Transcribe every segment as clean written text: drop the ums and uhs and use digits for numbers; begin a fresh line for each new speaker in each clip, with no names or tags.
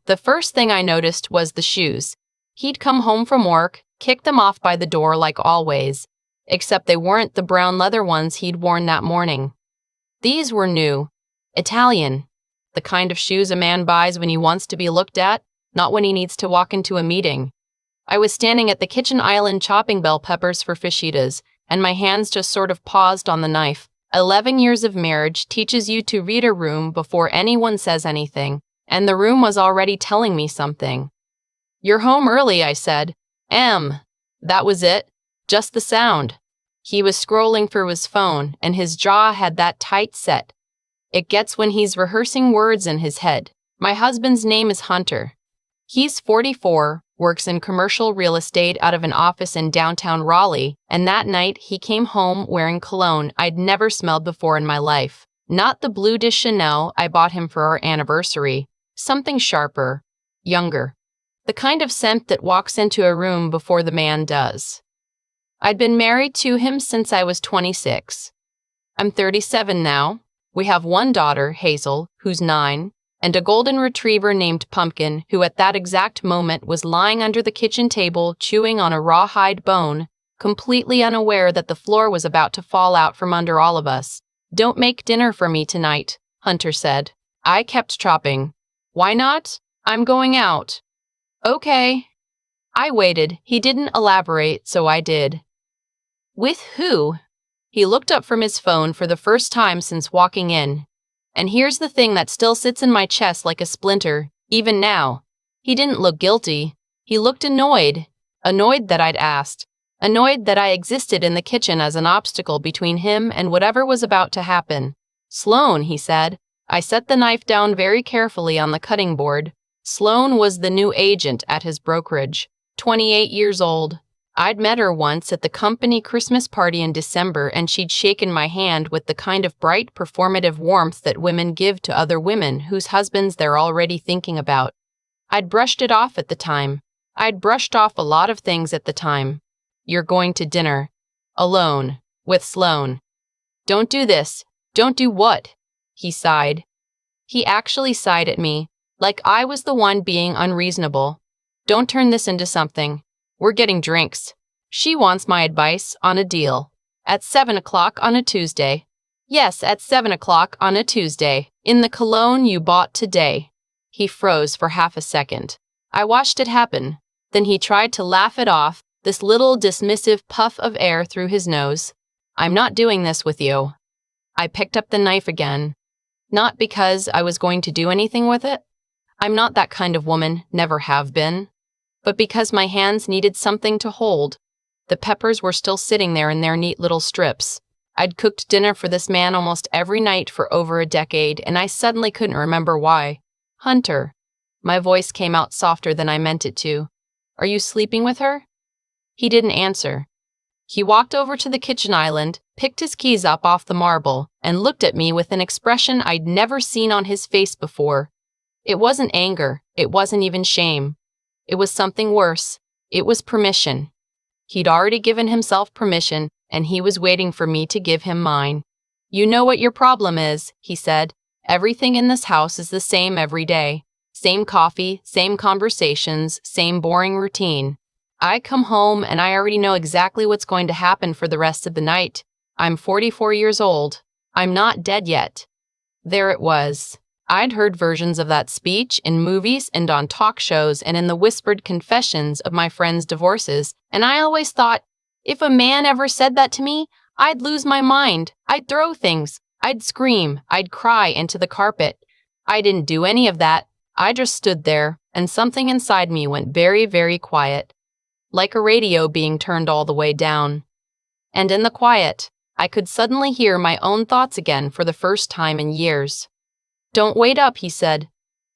The first thing I noticed was the shoes. He'd come home from work, kicked them off by the door like always, except they weren't the brown leather ones he'd worn that morning. These were new, Italian, the kind of shoes a man buys when he wants to be looked at, not when he needs to walk into a meeting. I was standing at the kitchen island chopping bell peppers for fajitas, and my hands just sort of paused on the knife. 11 years of marriage teaches you to read a room before anyone says anything, and the room was already telling me something. "You're home early," I said. That was it. Just the sound. He was scrolling through his phone, and his jaw had that tight set. It gets when he's rehearsing words in his head. My husband's name is Hunter. He's 44, works in commercial real estate out of an office in downtown Raleigh, and that night he came home wearing cologne I'd never smelled before in my life. Not the Bleu de Chanel I bought him for our anniversary. Something sharper, younger. The kind of scent that walks into a room before the man does. I'd been married to him since I was 26. I'm 37 now. We have one daughter, Hazel, who's 9, and a golden retriever named Pumpkin, who at that exact moment was lying under the kitchen table chewing on a rawhide bone, completely unaware that the floor was about to fall out from under all of us. "Don't make dinner for me tonight," Hunter said. I kept chopping. "Why not? I'm going out." "Okay." I waited. He didn't elaborate, so I did. "With who?" He looked up from his phone for the first time since walking in. And here's the thing that still sits in my chest like a splinter, even now. He didn't look guilty. He looked annoyed. Annoyed that I'd asked. Annoyed that I existed in the kitchen as an obstacle between him and whatever was about to happen. "Sloan," he said. I set the knife down very carefully on the cutting board. Sloan was the new agent at his brokerage, 28 years old. I'd met her once at the company Christmas party in December, and she'd shaken my hand with the kind of bright, performative warmth that women give to other women whose husbands they're already thinking about. I'd brushed it off at the time. I'd brushed off a lot of things at the time. "You're going to dinner. Alone. With Sloan." "Don't do this." "Don't do what?" He sighed. He actually sighed at me, like I was the one being unreasonable. "Don't turn this into something. We're getting drinks. She wants my advice on a deal. At 7 o'clock on a Tuesday. Yes, at 7 o'clock on a Tuesday. In the cologne you bought today." He froze for half a second. I watched it happen. Then he tried to laugh it off, this little dismissive puff of air through his nose. "I'm not doing this with you." I picked up the knife again. Not because I was going to do anything with it. I'm not that kind of woman, never have been. But because my hands needed something to hold. The peppers were still sitting there in their neat little strips. I'd cooked dinner for this man almost every night for over a decade, and I suddenly couldn't remember why. "Hunter." My voice came out softer than I meant it to. "Are you sleeping with her?" He didn't answer. He walked over to the kitchen island, picked his keys up off the marble, and looked at me with an expression I'd never seen on his face before. It wasn't anger. It wasn't even shame. It was something worse. It was permission. He'd already given himself permission, and he was waiting for me to give him mine. "You know what your problem is," he said. "Everything in this house is the same every day. Same coffee, same conversations, same boring routine. I come home and I already know exactly what's going to happen for the rest of the night. I'm 44 years old. I'm not dead yet." There it was. I'd heard versions of that speech in movies and on talk shows and in the whispered confessions of my friends' divorces, and I always thought, if a man ever said that to me, I'd lose my mind. I'd throw things. I'd scream. I'd cry into the carpet. I didn't do any of that. I just stood there, and something inside me went very, very quiet, like a radio being turned all the way down. And in the quiet, I could suddenly hear my own thoughts again for the first time in years. "Don't wait up," he said,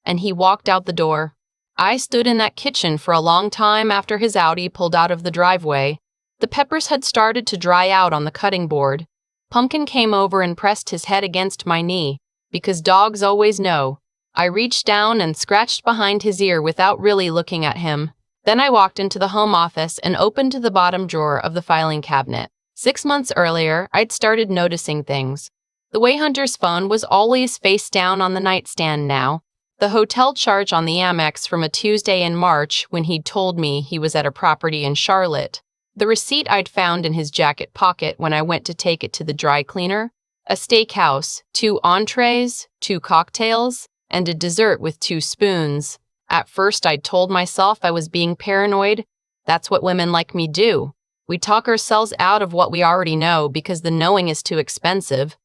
and he walked out the door. I stood in that kitchen for a long time after his Audi pulled out of the driveway. The peppers had started to dry out on the cutting board. Pumpkin came over and pressed his head against my knee, because dogs always know. I reached down and scratched behind his ear without really looking at him. Then I walked into the home office and opened the bottom drawer of the filing cabinet. 6 months earlier, I'd started noticing things. The way Hunter's phone was always face down on the nightstand now. The hotel charge on the Amex from a Tuesday in March when he'd told me he was at a property in Charlotte. The receipt I'd found in his jacket pocket when I went to take it to the dry cleaner. A steakhouse, 2 entrees, 2 cocktails, and a dessert with 2 spoons. At first I'd told myself I was being paranoid. That's what women like me do. We talk ourselves out of what we already know because the knowing is too expensive.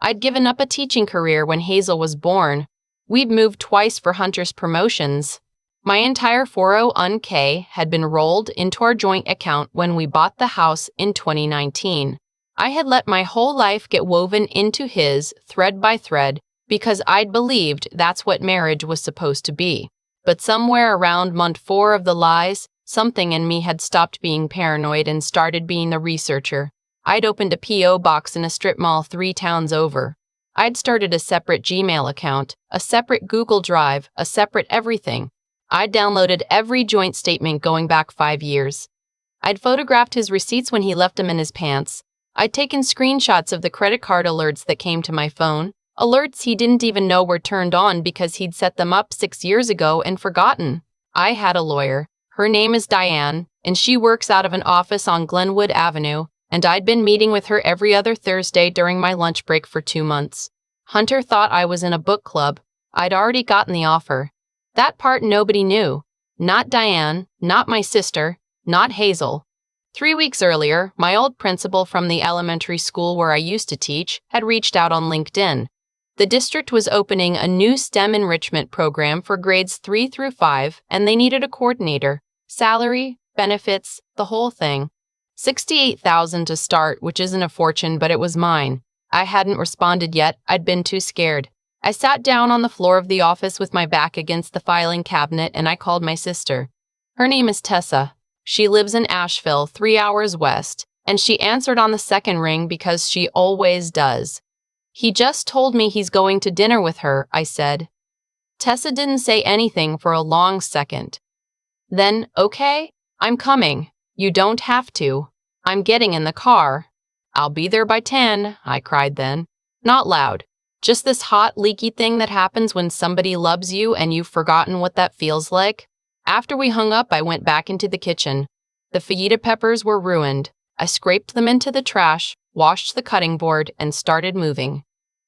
I'd given up a teaching career when Hazel was born. We'd moved twice for Hunter's promotions. My entire 401k had been rolled into our joint account when we bought the house in 2019. I had let my whole life get woven into his, thread by thread, because I'd believed that's what marriage was supposed to be. But somewhere around month 4 of the lies, something in me had stopped being paranoid and started being the researcher. I'd opened a P.O. box in a strip mall 3 towns over. I'd started a separate Gmail account, a separate Google Drive, a separate everything. I'd downloaded every joint statement going back 5 years. I'd photographed his receipts when he left them in his pants. I'd taken screenshots of the credit card alerts that came to my phone, alerts he didn't even know were turned on because he'd set them up 6 years ago and forgotten. I had a lawyer. Her name is Diane, and she works out of an office on Glenwood Avenue, and I'd been meeting with her every other Thursday during my lunch break for 2 months. Hunter thought I was in a book club. I'd already gotten the offer. That part nobody knew. Not Diane, not my sister, not Hazel. 3 weeks earlier, my old principal from the elementary school where I used to teach had reached out on LinkedIn. The district was opening a new STEM enrichment program for grades 3 through 5, and they needed a coordinator. Salary, benefits, the whole thing. $68,000 to start, which isn't a fortune, but it was mine. I hadn't responded yet. I'd been too scared. I sat down on the floor of the office with my back against the filing cabinet and I called my sister. Her name is Tessa. She lives in Asheville, 3 hours west, and she answered on the second ring because she always does. He just told me he's going to dinner with her, I said. Tessa didn't say anything for a long second. Then, okay, I'm coming. You don't have to. I'm getting in the car. I'll be there by 10, I cried then. Not loud. Just this hot, leaky thing that happens when somebody loves you and you've forgotten what that feels like. After we hung up, I went back into the kitchen. The fajita peppers were ruined. I scraped them into the trash, washed the cutting board, and started moving.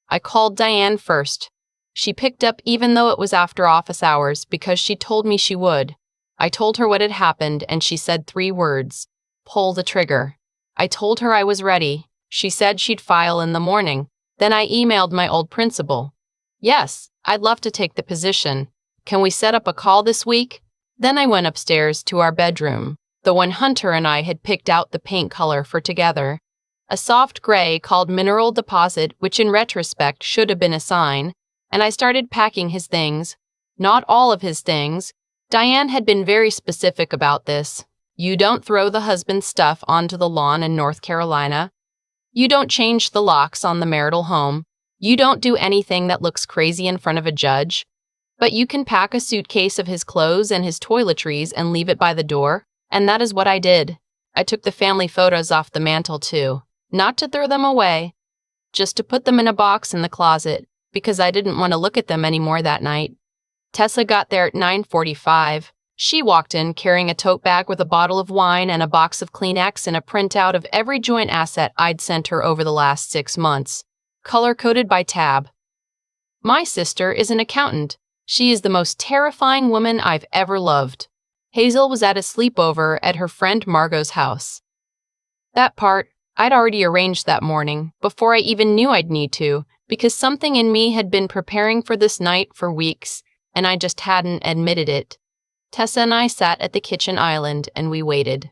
I called Diane first. She picked up even though it was after office hours because she told me she would. I told her what had happened and she said 3 words. Pull the trigger. I told her I was ready. She said she'd file in the morning. Then I emailed my old principal. Yes, I'd love to take the position. Can we set up a call this week? Then I went upstairs to our bedroom, the one Hunter and I had picked out the paint color for together. A soft gray called Mineral Deposit, which in retrospect should have been a sign, and I started packing his things. Not all of his things. Diane had been very specific about this. You don't throw the husband's stuff onto the lawn in North Carolina. You don't change the locks on the marital home. You don't do anything that looks crazy in front of a judge. But you can pack a suitcase of his clothes and his toiletries and leave it by the door, and that is what I did. I took the family photos off the mantle too, not to throw them away, just to put them in a box in the closet, because I didn't want to look at them anymore that night. Tessa got there at 9:45. She walked in carrying a tote bag with a bottle of wine and a box of Kleenex and a printout of every joint asset I'd sent her over the last 6 months, color-coded by tab. My sister is an accountant. She is the most terrifying woman I've ever loved. Hazel was at a sleepover at her friend Margot's house. That part, I'd already arranged that morning, before I even knew I'd need to, because something in me had been preparing for this night for weeks, and I just hadn't admitted it. Tessa and I sat at the kitchen island and we waited.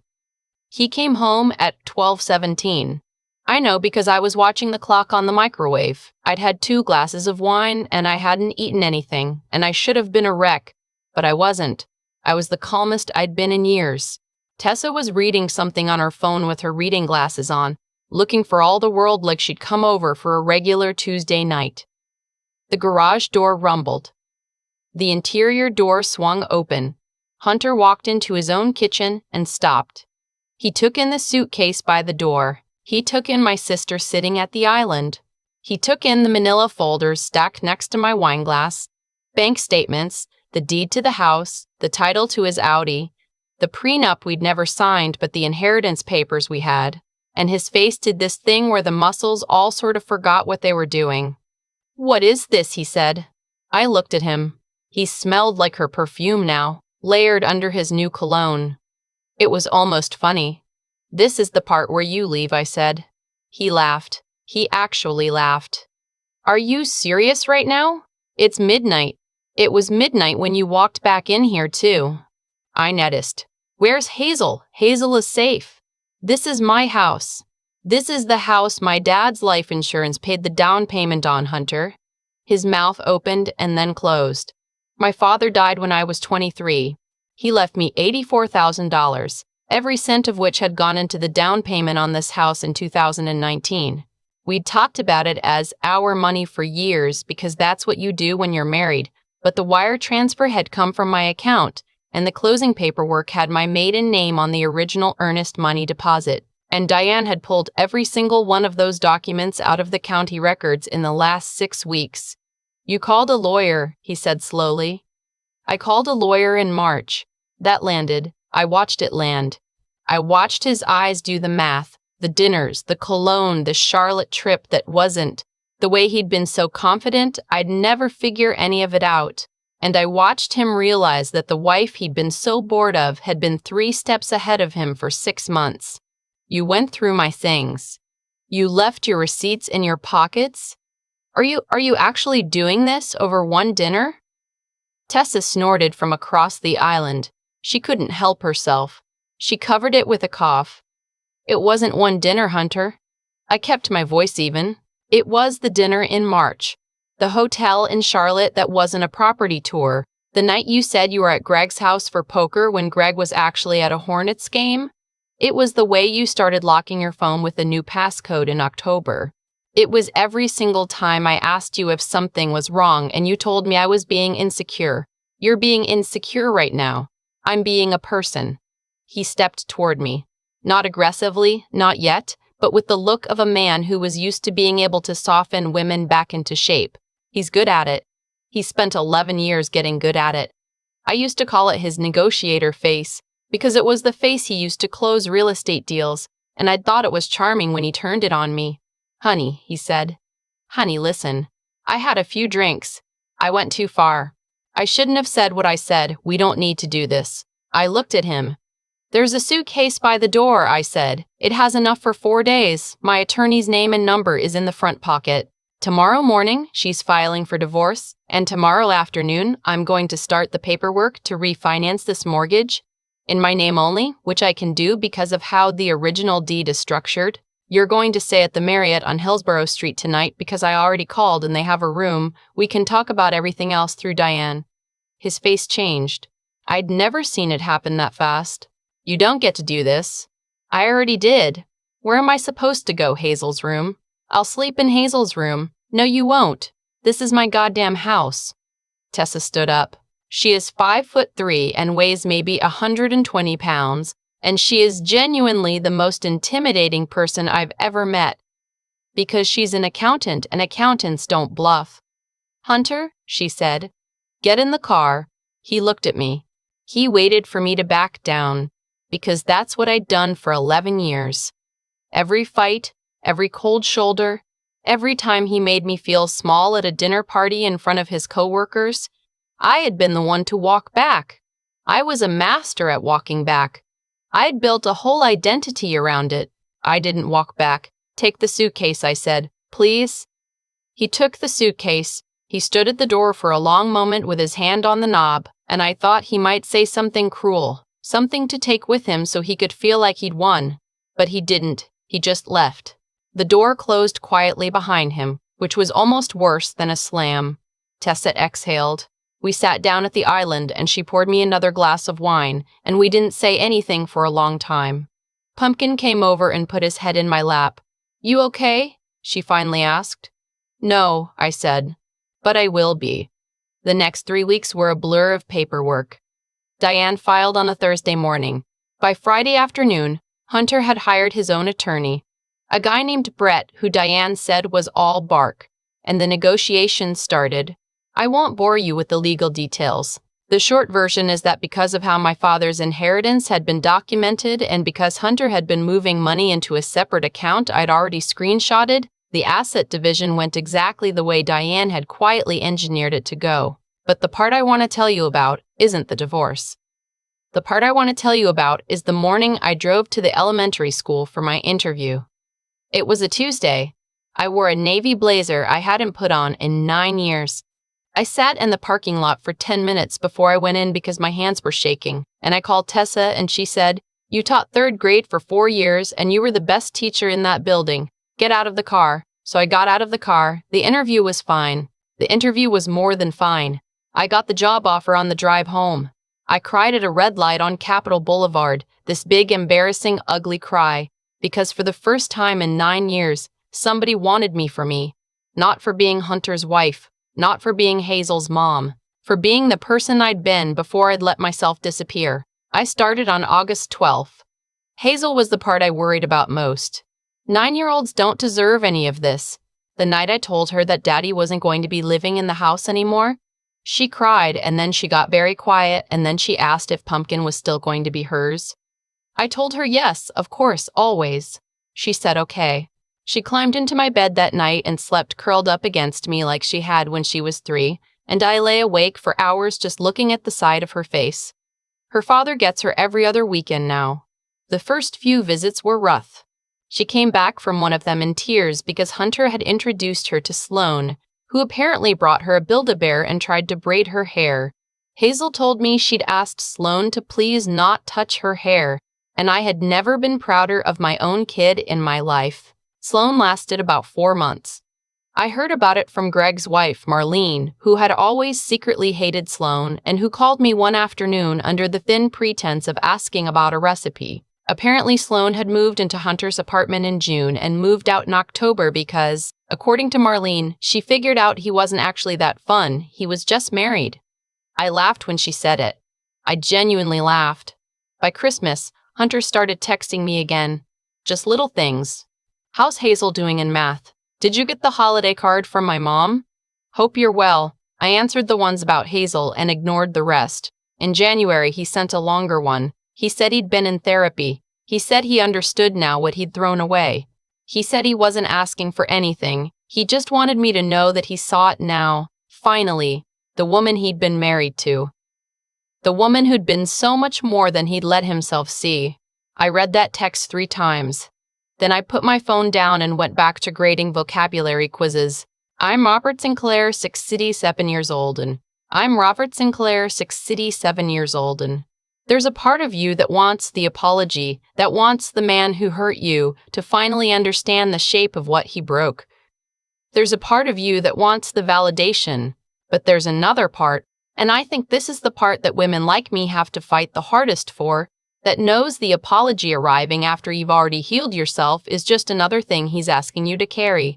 He came home at 12:17. I know because I was watching the clock on the microwave. I'd had 2 glasses of wine and I hadn't eaten anything, and I should have been a wreck, but I wasn't. I was the calmest I'd been in years. Tessa was reading something on her phone with her reading glasses on, looking for all the world like she'd come over for a regular Tuesday night. The garage door rumbled. The interior door swung open. Hunter walked into his own kitchen and stopped. He took in the suitcase by the door. He took in my sister sitting at the island. He took in the manila folders stacked next to my wine glass. Bank statements, the deed to the house, the title to his Audi, the prenup we'd never signed but the inheritance papers we had, and his face did this thing where the muscles all sort of forgot what they were doing. "What is this?" he said. I looked at him. He smelled like her perfume now, layered under his new cologne. It was almost funny. "This is the part where you leave," I said. He laughed. He actually laughed. "Are you serious right now? It's midnight. It was midnight when you walked back in here, too." I noticed. "Where's Hazel? Hazel is safe. This is my house. This is the house my dad's life insurance paid the down payment on, Hunter." His mouth opened and then closed. "My father died when I was 23. He left me $84,000, every cent of which had gone into the down payment on this house in 2019. We'd talked about it as our money for years because that's what you do when you're married, but the wire transfer had come from my account, and the closing paperwork had my maiden name on the original earnest money deposit, and Diane had pulled every single one of those documents out of the county records in the last 6 weeks. "You called a lawyer," he said slowly. "I called a lawyer in March. That landed. I watched it land. I watched his eyes do the math, the dinners, the cologne, the Charlotte trip that wasn't, the way he'd been so confident I'd never figure any of it out. And I watched him realize that the wife he'd been so bored of had been 3 steps ahead of him for 6 months. You went through my things. You left your receipts in your pockets? Are you actually doing this over one dinner?" Tessa snorted from across the island. She couldn't help herself. She covered it with a cough. "It wasn't one dinner, Hunter." I kept my voice even. "It was the dinner in March. The hotel in Charlotte that wasn't a property tour. The night you said you were at Greg's house for poker when Greg was actually at a Hornets game. It was the way you started locking your phone with a new passcode in October. It was every single time I asked you if something was wrong and you told me I was being insecure. You're being insecure right now. I'm being a person." He stepped toward me. Not aggressively, not yet, but with the look of a man who was used to being able to soften women back into shape. He's good at it. He spent 11 years getting good at it. I used to call it his negotiator face, because it was the face he used to close real estate deals, and I'd thought it was charming when he turned it on me. "Honey," he said. "Honey, listen. I had a few drinks. I went too far. I shouldn't have said what I said. We don't need to do this." I looked at him. "There's a suitcase by the door," I said. "It has enough for 4 days. My attorney's name and number is in the front pocket. Tomorrow morning, she's filing for divorce, and tomorrow afternoon, I'm going to start the paperwork to refinance this mortgage in my name only, which I can do because of how the original deed is structured. You're going to stay at the Marriott on Hillsborough Street tonight because I already called and they have a room. We can talk about everything else through Diane." His face changed. I'd never seen it happen that fast. "You don't get to do this." "I already did." "Where am I supposed to go? Hazel's room?" "I'll sleep in Hazel's room." "No, you won't. This is my goddamn house." Tessa stood up. She is 5'3" and weighs maybe 120 pounds, and she is genuinely the most intimidating person I've ever met. Because she's an accountant, and accountants don't bluff. "Hunter," she said, "get in the car." He looked at me. He waited for me to back down, because that's what I'd done for 11 years. Every fight, every cold shoulder, every time he made me feel small at a dinner party in front of his coworkers, I had been the one to walk back. I was a master at walking back. I'd built a whole identity around it. I didn't walk back. "Take the suitcase," I said. "Please?" He took the suitcase. He stood at the door for a long moment with his hand on the knob, and I thought he might say something cruel, something to take with him so he could feel like he'd won. But he didn't. He just left. The door closed quietly behind him, which was almost worse than a slam. Tessa exhaled. We sat down at the island and she poured me another glass of wine, and we didn't say anything for a long time. Pumpkin came over and put his head in my lap. "You okay?" she finally asked. "No," I said, "but I will be." The next 3 weeks were a blur of paperwork. Diane filed on a Thursday morning. By Friday afternoon, Hunter had hired his own attorney, a guy named Brett who Diane said was all bark, and the negotiations started. I won't bore you with the legal details. The short version is that because of how my father's inheritance had been documented and because Hunter had been moving money into a separate account I'd already screenshotted, the asset division went exactly the way Diane had quietly engineered it to go. But the part I want to tell you about isn't the divorce. The part I want to tell you about is the morning I drove to the elementary school for my interview. It was a Tuesday. I wore a navy blazer I hadn't put on in 9 years. I sat in the parking lot for 10 minutes before I went in because my hands were shaking, and I called Tessa and she said, "You taught 3rd grade for 4 years and you were the best teacher in that building. Get out of the car." So I got out of the car. The interview was fine. The interview was more than fine. I got the job offer on the drive home. I cried at a red light on Capitol Boulevard, this big, embarrassing, ugly cry, because for the first time in 9 years, somebody wanted me for me. Not for being Hunter's wife. Not for being Hazel's mom, for being the person I'd been before I'd let myself disappear. I started on August 12th. Hazel was the part I worried about most. 9-year-olds don't deserve any of this. The night I told her that Daddy wasn't going to be living in the house anymore, she cried and then she got very quiet and then she asked if Pumpkin was still going to be hers. I told her yes, of course, always. She said okay. She climbed into my bed that night and slept curled up against me like she had when she was 3, and I lay awake for hours just looking at the side of her face. Her father gets her every other weekend now. The first few visits were rough. She came back from one of them in tears because Hunter had introduced her to Sloane, who apparently brought her a Build-A-Bear and tried to braid her hair. Hazel told me she'd asked Sloane to please not touch her hair, and I had never been prouder of my own kid in my life. Sloane lasted about 4 months. I heard about it from Greg's wife, Marlene, who had always secretly hated Sloane and who called me one afternoon under the thin pretense of asking about a recipe. Apparently, Sloane had moved into Hunter's apartment in June and moved out in October because, according to Marlene, she figured out he wasn't actually that fun, he was just married. I laughed when she said it. I genuinely laughed. By Christmas, Hunter started texting me again. Just little things. "How's Hazel doing in math? Did you get the holiday card from my mom? Hope you're well." I answered the ones about Hazel and ignored the rest. In January, he sent a longer one. He said he'd been in therapy. He said he understood now what he'd thrown away. He said he wasn't asking for anything. He just wanted me to know that he saw it now. Finally, the woman he'd been married to. The woman who'd been so much more than he'd let himself see. I read that text 3 times. Then I put my phone down and went back to grading vocabulary quizzes. I'm Robert Sinclair, 67 years old, and I'm Robert Sinclair, 67 years old, and there's a part of you that wants the apology, that wants the man who hurt you to finally understand the shape of what he broke. There's a part of you that wants the validation, but there's another part, and I think this is the part that women like me have to fight the hardest for, that knows the apology arriving after you've already healed yourself is just another thing he's asking you to carry.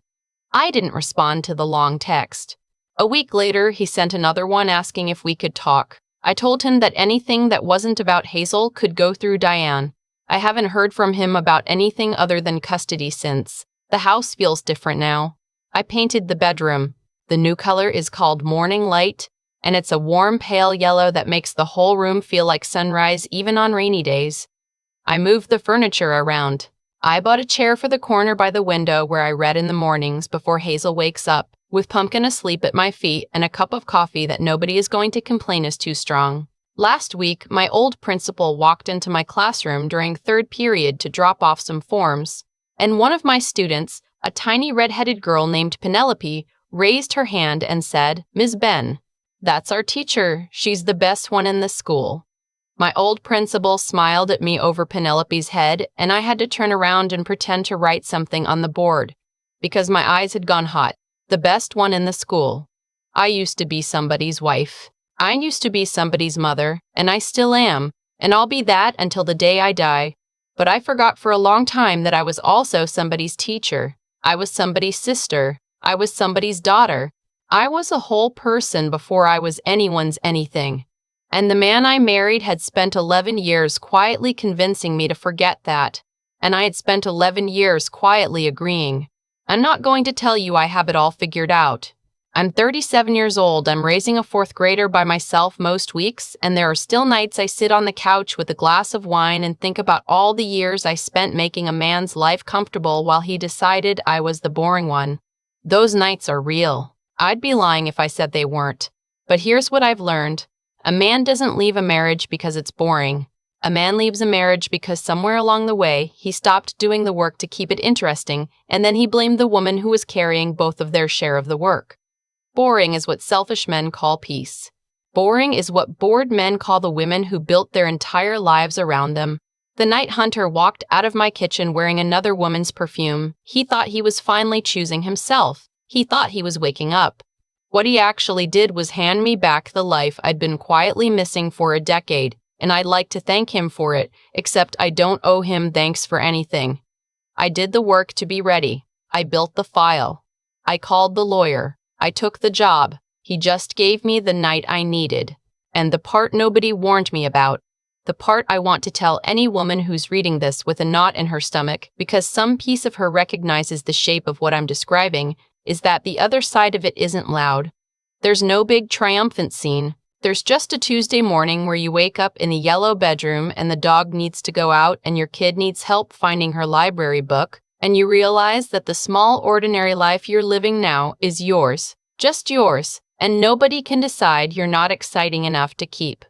I didn't respond to the long text. A week later, he sent another one asking if we could talk. I told him that anything that wasn't about Hazel could go through Diane. I haven't heard from him about anything other than custody since. The house feels different now. I painted the bedroom. The new color is called Morning Light, and it's a warm pale yellow that makes the whole room feel like sunrise even on rainy days. I moved the furniture around. I bought a chair for the corner by the window where I read in the mornings before Hazel wakes up, with Pumpkin asleep at my feet and a cup of coffee that nobody is going to complain is too strong. Last week, my old principal walked into my classroom during 3rd period to drop off some forms, and one of my students, a tiny red-headed girl named Penelope, raised her hand and said, "Ms. Ben, that's our teacher. She's the best one in the school." My old principal smiled at me over Penelope's head, and I had to turn around and pretend to write something on the board, because my eyes had gone hot. The best one in the school. I used to be somebody's wife. I used to be somebody's mother, and I still am, and I'll be that until the day I die. But I forgot for a long time that I was also somebody's teacher. I was somebody's sister. I was somebody's daughter. I was a whole person before I was anyone's anything. And the man I married had spent 11 years quietly convincing me to forget that. And I had spent 11 years quietly agreeing. I'm not going to tell you I have it all figured out. I'm 37 years old, I'm raising a fourth grader by myself most weeks, and there are still nights I sit on the couch with a glass of wine and think about all the years I spent making a man's life comfortable while he decided I was the boring one. Those nights are real. I'd be lying if I said they weren't. But here's what I've learned. A man doesn't leave a marriage because it's boring. A man leaves a marriage because somewhere along the way, he stopped doing the work to keep it interesting, and then he blamed the woman who was carrying both of their share of the work. Boring is what selfish men call peace. Boring is what bored men call the women who built their entire lives around them. The night Hunter walked out of my kitchen wearing another woman's perfume, he thought he was finally choosing himself. He thought he was waking up. What he actually did was hand me back the life I'd been quietly missing for a decade, and I'd like to thank him for it, except I don't owe him thanks for anything. I did the work to be ready. I built the file. I called the lawyer. I took the job. He just gave me the night I needed. And the part nobody warned me about, the part I want to tell any woman who's reading this with a knot in her stomach because some piece of her recognizes the shape of what I'm describing, is that the other side of it isn't loud. There's no big triumphant scene. There's just a Tuesday morning where you wake up in a yellow bedroom and the dog needs to go out and your kid needs help finding her library book, and you realize that the small, ordinary life you're living now is yours, just yours, and nobody can decide you're not exciting enough to keep.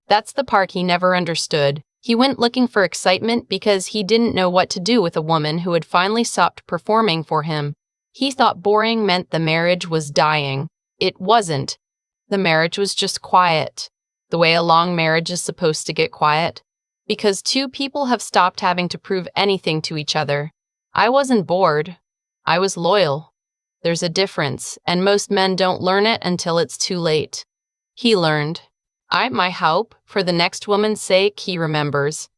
That's the part he never understood. He went looking for excitement because he didn't know what to do with a woman who had finally stopped performing for him. He thought boring meant the marriage was dying. It wasn't. The marriage was just quiet, the way a long marriage is supposed to get quiet, because two people have stopped having to prove anything to each other. I wasn't bored. I was loyal. There's a difference, and most men don't learn it until it's too late. He learned. My hope, for the next woman's sake, he remembers.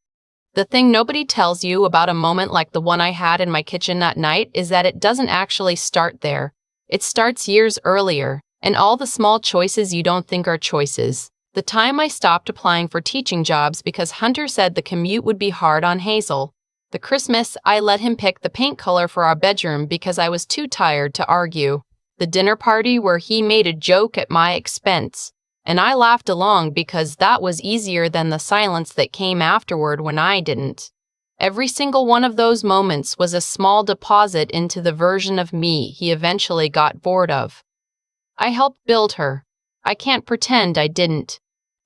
The thing nobody tells you about a moment like the one I had in my kitchen that night is that it doesn't actually start there. It starts years earlier, and all the small choices you don't think are choices. The time I stopped applying for teaching jobs because Hunter said the commute would be hard on Hazel. The Christmas I let him pick the paint color for our bedroom because I was too tired to argue. The dinner party where he made a joke at my expense. And I laughed along because that was easier than the silence that came afterward when I didn't. Every single one of those moments was a small deposit into the version of me he eventually got bored of. I helped build her. I can't pretend I didn't.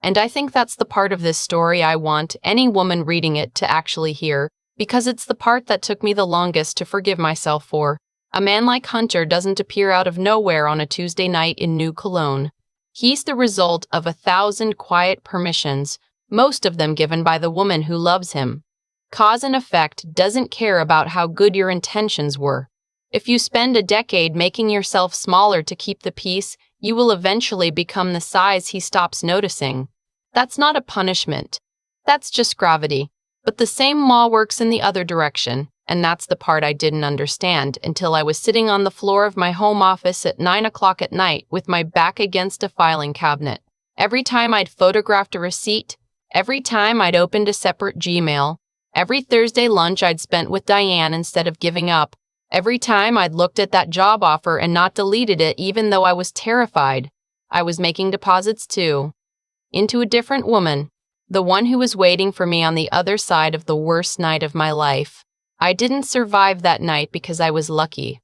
And I think that's the part of this story I want any woman reading it to actually hear, because it's the part that took me the longest to forgive myself for. A man like Hunter doesn't appear out of nowhere on a Tuesday night in new cologne. He's the result of 1,000 quiet permissions, most of them given by the woman who loves him. Cause and effect doesn't care about how good your intentions were. If you spend a decade making yourself smaller to keep the peace, you will eventually become the size he stops noticing. That's not a punishment. That's just gravity. But the same law works in the other direction, and that's the part I didn't understand until I was sitting on the floor of my home office at 9 o'clock at night with my back against a filing cabinet. Every time I'd photographed a receipt, every time I'd opened a separate Gmail, every Thursday lunch I'd spent with Diane instead of giving up, every time I'd looked at that job offer and not deleted it even though I was terrified, I was making deposits too. Into a different woman, the one who was waiting for me on the other side of the worst night of my life. I didn't survive that night because I was lucky.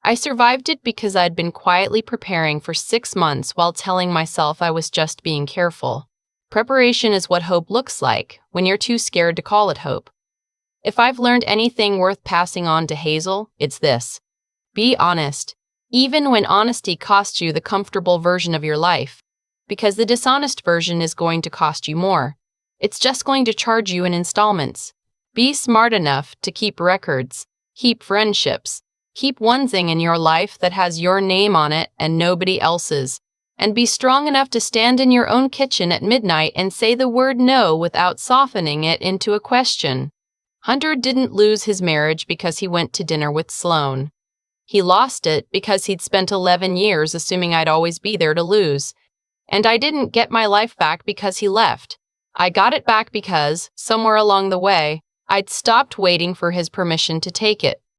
I survived it because I'd been quietly preparing for 6 months while telling myself I was just being careful. Preparation is what hope looks like when you're too scared to call it hope. If I've learned anything worth passing on to Hazel, it's this. Be honest, even when honesty costs you the comfortable version of your life, because the dishonest version is going to cost you more. It's just going to charge you in installments. Be smart enough to keep records, keep friendships, keep one thing in your life that has your name on it and nobody else's, and be strong enough to stand in your own kitchen at midnight and say the word no without softening it into a question. Hunter didn't lose his marriage because he went to dinner with Sloane. He lost it because he'd spent 11 years assuming I'd always be there to lose. And I didn't get my life back because he left. I got it back because, somewhere along the way, I'd stopped waiting for his permission to take it.